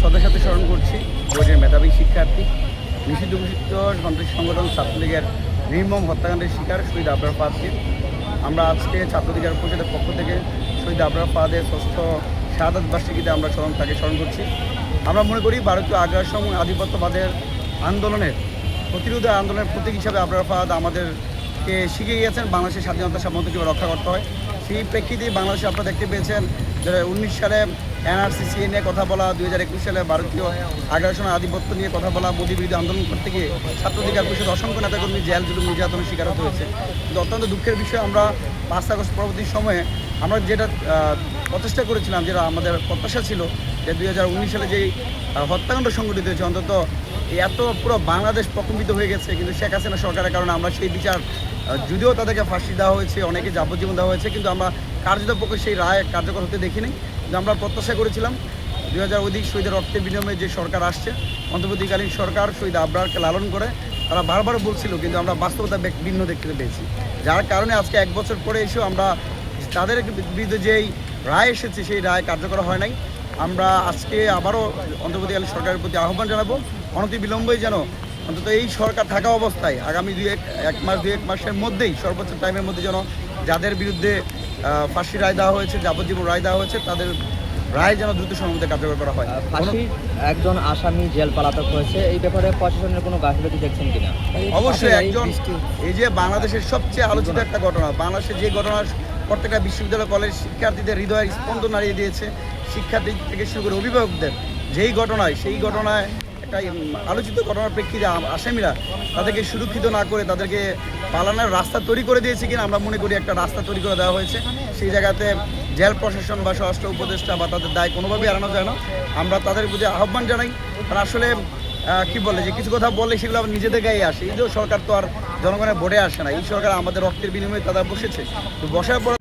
শ্রদ্ধার সাথে স্মরণ করছি বোর্ডের মেধাবী শিক্ষার্থী নিষিদ্ধ ঘোষিত সন্ত্রাসী সংগঠন ছাত্রলীগের নির্মম হত্যাকাণ্ডের শিকার শহীদ আবরার ফাহাদকে। আমরা আজকে ছাত্র অধিকার পরিষদের পক্ষ থেকে শহীদ আবরার ফাহাদের ষষ্ঠ শাহাদাত বার্ষিকীতে আমরা তাকে স্মরণ করছি। আমরা মনে করি ভারতীয় আগ্রাসন আধিপত্যবাদের আন্দোলনের প্রতিরোধ আন্দোলনের প্রতীক হিসাবে আবরার ফাহাদ আমাদেরকে শিখে গিয়েছেন বাংলাদেশের স্বাধীনতা সার্বভৌমত্ব কীভাবে রক্ষা করতে হয়। সেই প্রেক্ষিতে বাংলাদেশে আপনারা দেখতে পেয়েছেন 2019 সালে এনআরসি নিয়ে কথা বলা, 2021 সালে ভারতীয় আগ্রাসন আধিপত্য নিয়ে কথা বলা, মোদী বিরোধী আন্দোলন করতে গিয়ে ছাত্র অধিকার পরিষদ অসংখ্য নেতাকর্মী জেল জুলুম নির্যাতনের শিকার হতে হয়েছে। কিন্তু অত্যন্ত দুঃখের বিষয়, আমরা 5 আগস্ট পরবর্তী সময়ে আমরা যেটা প্রচেষ্টা করেছিলাম, যেটা আমাদের প্রত্যাশা ছিল যে 2019 সালে যেই হত্যাকাণ্ড সংঘটিত হয়েছে, অন্তত এত পুরো বাংলাদেশ প্রকম্পিত হয়ে গেছে, কিন্তু শেখ হাসিনা সরকারের কারণে আমরা সেই বিচার, যদিও তাদেরকে ফাঁসি দেওয়া হয়েছে, অনেকে যাবজ্জীবন দেওয়া হয়েছে, কিন্তু আমরা কার্যত পক্ষে সেই রায় কার্যকর হতে দেখিনি। কিন্তু আমরা প্রত্যাশা করেছিলাম 2000 অধিক শহীদের রক্তের বিনিময়ে যে সরকার আসছে, অন্তর্বর্তীকালীন সরকার শহীদ আবরারকে লালন করে, তারা বারবার বলছিল, কিন্তু আমরা বাস্তবতা ভিন্ন দেখতে পেয়েছি। যার কারণে আজকে 1 বছর পরে এসেও আমরা তাদের বিরুদ্ধে যেই রায় এসেছে সেই রায় কার্যকর হয় নাই। আমরা আজকে আবারও অন্তর্বর্তীকালীন সরকারের প্রতি আহ্বান জানাবো, অনতিবিলম্বেই যেন অন্তত এই সরকার থাকা অবস্থায় আগামী 2-1 মাসের মধ্যেই, সর্বোচ্চ টাইমের মধ্যে যেন যাদের বিরুদ্ধে ফাঁসি রায় দেওয়া হয়েছে, যাবজ্জীবন রায় দেওয়া হয়েছে, তাদের রায় যেন দ্রুত সময়ে কার্যকর করা হয়। ফাঁসির একজন আসামি জেল পলাতক হয়েছে, এই ব্যাপারে প্রশাসনের কোনো গাফিলতি দেখছেন কিনা? অবশ্যই একজন, এই যে বাংলাদেশের সবচেয়ে আলোচিত একটা ঘটনা, বাংলাদেশের যে ঘটনা প্রত্যেকটা বিশ্ববিদ্যালয় কলেজ শিক্ষার্থীদের হৃদয়ের স্পন্দন নাড়িয়ে দিয়েছে, শিক্ষার্থী থেকে শুরু করে অভিভাবকদের, যেই ঘটনায়, সেই ঘটনায় একটা আলোচিত ঘটনার প্রেক্ষিতে আসামিরা তাদেরকে সুরক্ষিত না করে তাদেরকে পালানোর রাস্তা তৈরি করে দিয়েছে কিনা, আমরা মনে করি একটা রাস্তা তৈরি করে দেওয়া হয়েছে। সেই জায়গাতে জেল প্রশাসন বা স্বরাষ্ট্র উপদেষ্টা বা তাদের দায় কোনোভাবেই এড়ানো যায় না। আমরা তাদের প্রতি আহ্বান জানাই, তারা আসলে কি বলে, যে কিছু কথা বললে সেগুলো আবার নিজেদের গায়ে আসে। এই যে সরকার তো আর জনগণের ভোটে আসে না, এই সরকার আমাদের রক্তের বিনিময়ে তারা বসেছে, তো বসার পর